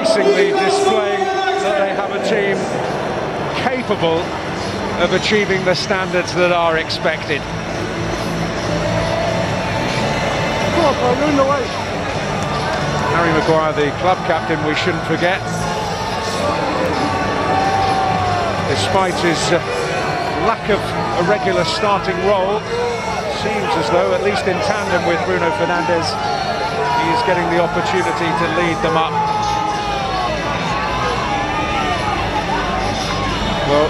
increasingly displaying that they have a team capable of achieving the standards that are expected. Harry Maguire, the club captain, we shouldn't forget. Despite his lack of a regular starting role, seems as though, at least in tandem with Bruno Fernandes, he's getting the opportunity to lead them up. Well,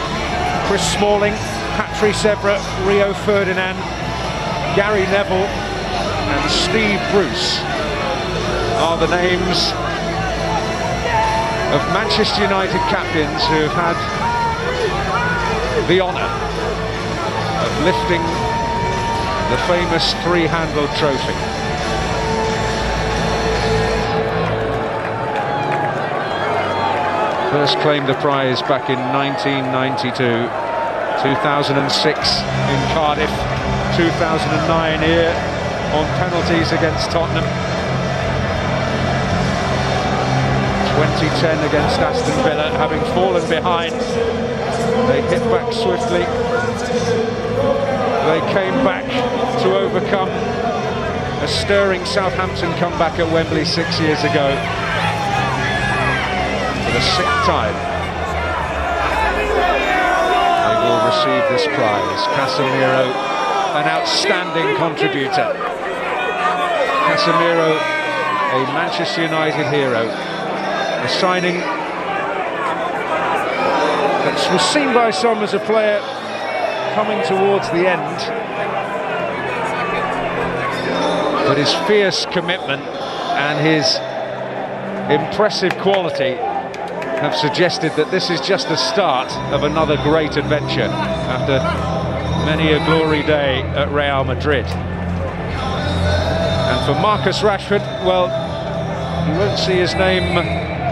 Chris Smalling, Patrice Evra, Rio Ferdinand, Gary Neville and Steve Bruce are the names of Manchester United captains who have had the honour of lifting the famous three-handled trophy. First claimed the prize back in 1992, 2006 in Cardiff, 2009 here on penalties against Tottenham, 2010 against Aston Villa. Having fallen behind, they hit back swiftly. They came back to overcome a stirring Southampton comeback at Wembley 6 years ago. For the sixth time, they will receive this prize. Casemiro, an outstanding contributor. Casemiro, a Manchester United hero. A signing that was seen by some as a player coming towards the end, but his fierce commitment and his impressive quality have suggested that this is just the start of another great adventure after many a glory day at Real Madrid. And for Marcus Rashford, well, you won't see his name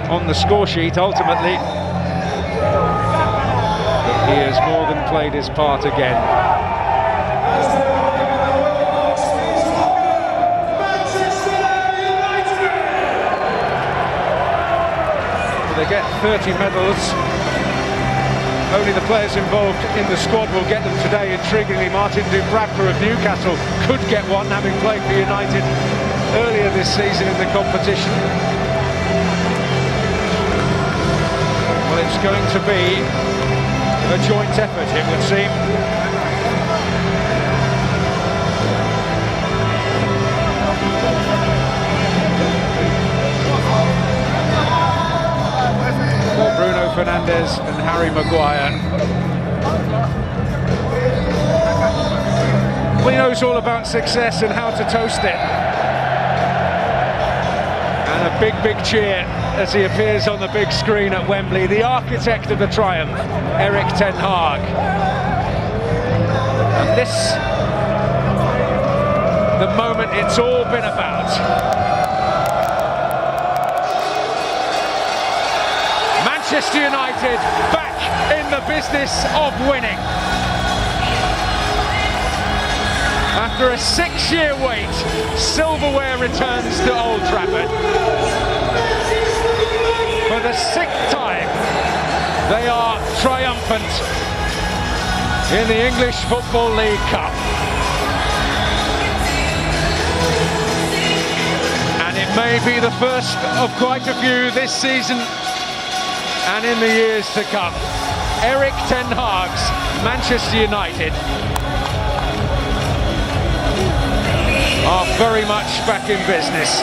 on the score sheet ultimately, but he has more than played his part again. They get 30 medals. Only the players involved in the squad will get them today. Intriguingly, Martin Dubravka of Newcastle could get one, having played for United earlier this season in the competition. Well, it's going to be a joint effort, it would seem. For Bruno Fernandes and Harry Maguire. Well, he knows all about success and how to toast it. And a big, big cheer as he appears on the big screen at Wembley. The architect of the triumph, Erik ten Hag. And this, the moment it's all been about. Manchester United back in the business of winning. After a 6-year wait, silverware returns to Old Trafford. For the 6th time, they are triumphant in the English Football League Cup. And it may be the first of quite a few this season and in the years to come. Erik ten Hag's Manchester United are very much back in business.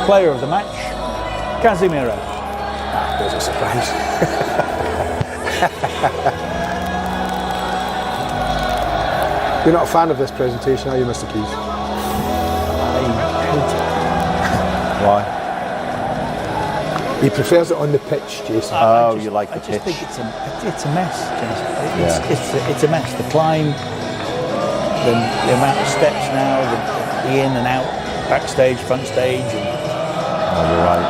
Player of the match, Casemiro. There's a surprise. You're not a fan of this presentation, are you, Mr. Keys? Why? He prefers it on the pitch, Jason. You like the I just pitch. think it's a mess, Jason. It's a mess. The climb, the amount of steps now, the in and out, backstage, front stage. You're right.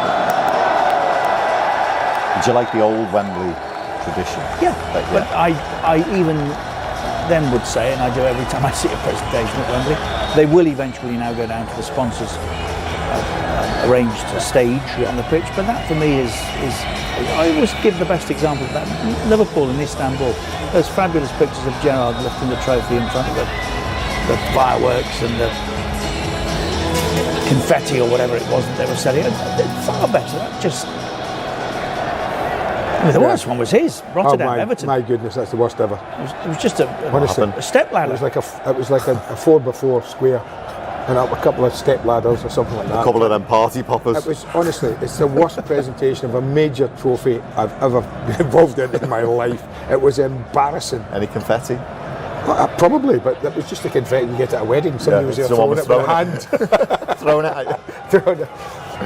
Did you like the old Wembley tradition? Yeah, but I even then would say, and I do every time I see a presentation at Wembley, they will eventually now go down to the sponsors arranged stage on the pitch, but that for me is I always give the best example of that. Liverpool and Istanbul, those fabulous pictures of Gerrard lifting the trophy in front of the fireworks and the confetti or whatever it was that they were selling. They're far better. That just... the worst one was his, Rotterdam, Everton. My goodness, that's the worst ever. It was just a step ladder. It was like a 4x4 square, and a couple of step ladders or something like that. A couple of them party poppers. It was, honestly, it's the worst presentation of a major trophy I've ever been involved in my life. It was embarrassing. Any confetti? Probably, but that was just the confetti you get at a wedding. Somebody was there throwing it with a hand. Throwing it at you.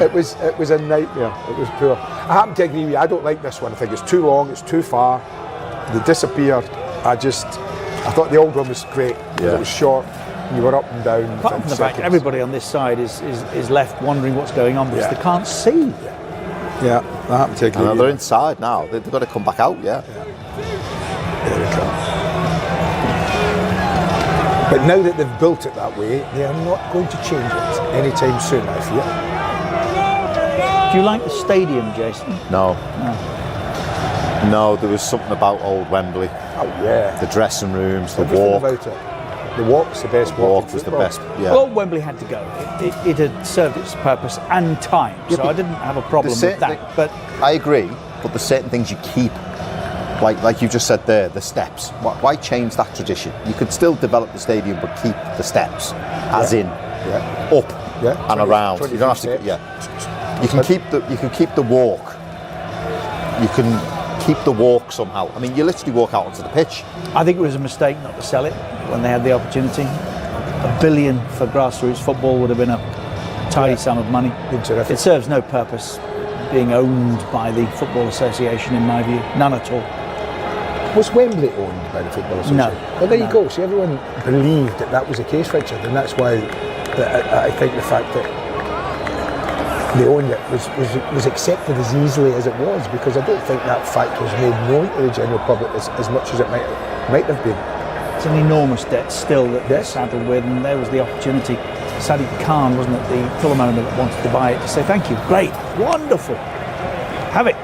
It was a nightmare. It was poor. I happen to agree with you. I don't like this one. I think it's too long. It's too far. They disappeared. I thought the old one was great. Yeah. It was short. You were up and down. Apart from the fact everybody on this side is left wondering what's going on because they can't see. Yeah, I happen to agree. No, they're inside now. They've got to come back out. Yeah. There we go. But now that they've built it that way, they are not going to change it anytime soon, I fear. Do you like the stadium, Jason? No, there was something about old Wembley. Oh yeah. The dressing rooms, the Everything walk. about it. The walk's the best walk. Walk was the best. Yeah. Well, Wembley had to go. It had served its purpose and time, so I didn't have a problem with that. But I agree, but there's certain things you keep. Like you just said there, the steps. Why change that tradition? You could still develop the stadium, but keep the steps, as in up and around. You don't have to. steps. You can keep the walk. You can keep the walk somehow. I mean, you literally walk out onto the pitch. I think it was a mistake not to sell it when they had the opportunity. $1 billion for grassroots football would have been a tidy sum of money. It serves no purpose being owned by the Football Association, in my view. None at all. Was Wembley owned by the Football Association? No. Well, there you go. See, everyone believed that was the case, Richard, and that's why I think the fact that they owned it was accepted as easily as it was, because I don't think that fact was made known to the general public as much as it might have been. It's an enormous debt still that they're saddled with, and there was the opportunity. Sadiq Khan, wasn't it, the Fulham owner that wanted to buy it, to say thank you, great, wonderful, have it.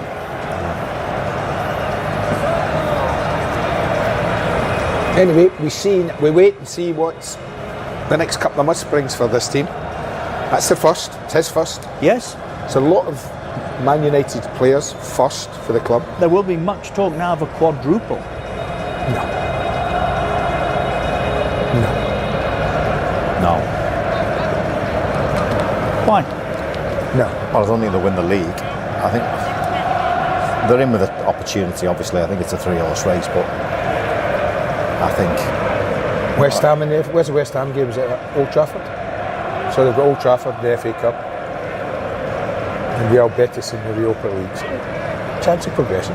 Anyway, we wait and see what the next couple of months brings for this team. That's the first. It's his first. Yes. It's a lot of Man United players first for the club. There will be much talk now of a quadruple. No. Why? No. Well, I don't think they'll win the league. I think they're in with an opportunity, obviously. I think it's a 3-horse race, but I think... West Ham where's the West Ham games? At Old Trafford? So they've got Old Trafford, the FA Cup, and Real Betis in the Europa League. So, chance of progression.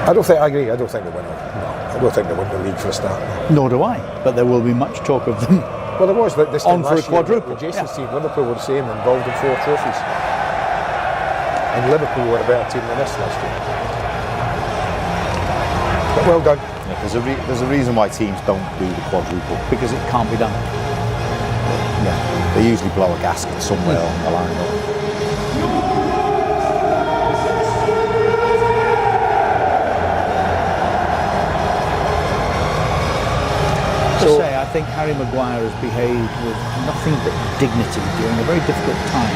I agree. I don't think they win it. No, I don't think they win the league for a start. Nor do I, but there will be much talk of them. Well, there was this time on for a last year, quadruple. with Jason's team, Liverpool were the same, involved in 4 trophies. And Liverpool were a better team than this last year. But well done. Yeah, there's a reason why teams don't do the quadruple. Because it can't be done. Yeah, they usually blow a gasket somewhere on the line. I think Harry Maguire has behaved with nothing but dignity during a very difficult time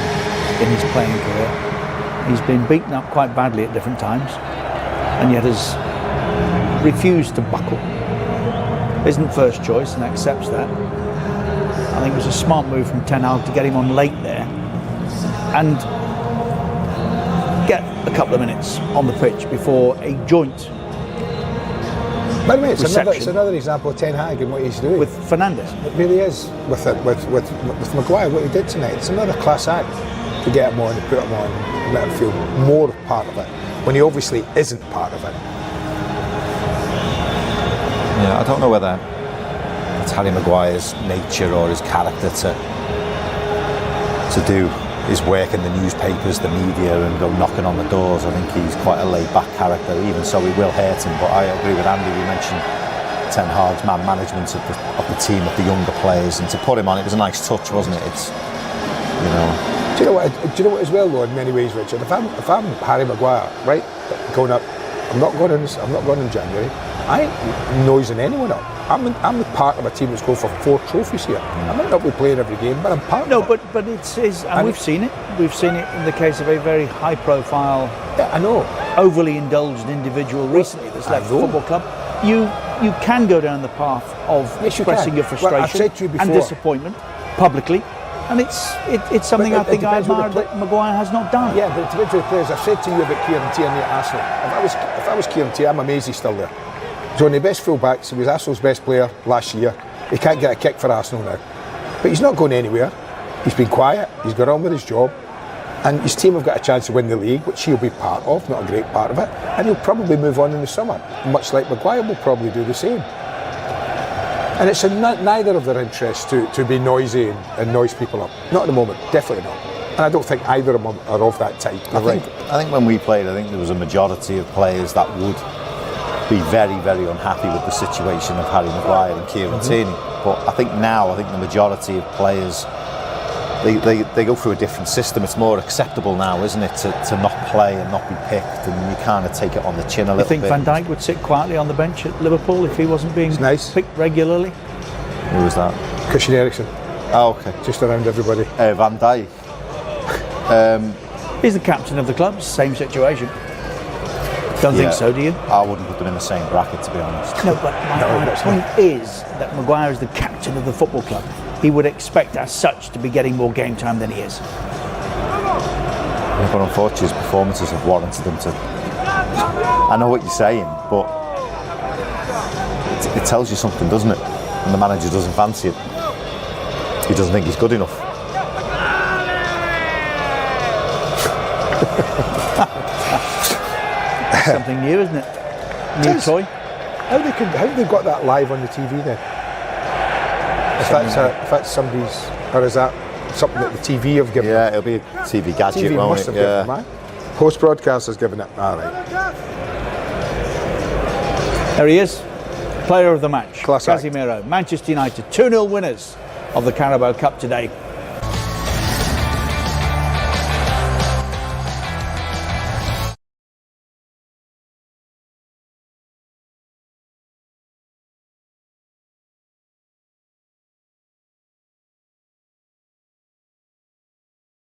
in his playing career. He's been beaten up quite badly at different times, and yet has refused to buckle. Isn't first choice and accepts that. I think it was a smart move from Ten Hag to get him on late there and get a couple of minutes on the pitch before a joint By the way, it's reception another example of Ten Hag and what he's doing. with Fernandes. It really is with Maguire. What he did tonight, it's another class act to get him on and put him on and let him feel more part of it when he obviously isn't part of it. Yeah, I don't know whether it's Harry Maguire's nature or his character to do his work in the newspapers, the media, and go knocking on the doors. I think he's quite a laid-back character. Even so, he will hurt him. But I agree with Andy. We mentioned Ten Hag's man management of the team, of the younger players, and to put him on, it was a nice touch, wasn't it? It's, you know. Do you know what as well, though, in many ways, Richard? If I'm Harry Maguire, right, going up, I'm not going in January. I ain't noising anyone up. I'm part of a team that's going for 4 trophies here. I might not be playing every game, but I'm part of it. But it's and we've seen it. We've seen it in the case of a very high-profile, Yeah, I know. overly indulged individual recently that's left the football club. You can go down the path of Yes, you expressing can. your Well, frustration I've said to you and before. disappointment publicly, and it's something But I think I depends what admire the that Maguire has not done. Yeah, but to the players, I've said to you about Kieran Tierney at Arsenal. If I was Kieran Tierney, I'm amazed he's still there. He's one of the best full-backs. He was Arsenal's best player last year. He can't get a kick for Arsenal now. But he's not going anywhere. He's been quiet. He's got on with his job. And his team have got a chance to win the league, which he'll be part of, not a great part of it. And he'll probably move on in the summer, much like Maguire will probably do the same. And it's in neither of their interests to be noisy and noise people up. Not at the moment, definitely not. And I don't think either of them are of that type. I think when we played, I think there was a majority of players that would be very, very unhappy with the situation of Harry Maguire and Kieran Tierney. But I think now, the majority of players, they go through a different system. It's more acceptable now, isn't it, to not play and not be picked, and you kind of take it on the chin a little bit. I think Van Dijk would sit quietly on the bench at Liverpool if he wasn't being picked regularly. Who was that? Christian Eriksen. Oh, okay. Just around everybody. Van Dijk. He's the captain of the club, same situation. Don't think so, do you? I wouldn't put them in the same bracket, to be honest. No, but my point is that Maguire is the captain of the football club. He would expect as such to be getting more game time than he is. Yeah, but unfortunately his performances have warranted him to... I know what you're saying, but it tells you something, doesn't it? And the manager doesn't fancy it. He doesn't think he's good enough. Something new, isn't it? New toy. How have they got that live on the TV then? If that's somebody's, or is that something that the TV have given? Yeah, it'll be a TV gadget, TV won't must it? have given them, Post-broadcaster's given it. All right. There he is, player of the match. Class act. Casemiro, Manchester United, 2-0 winners of the Carabao Cup today.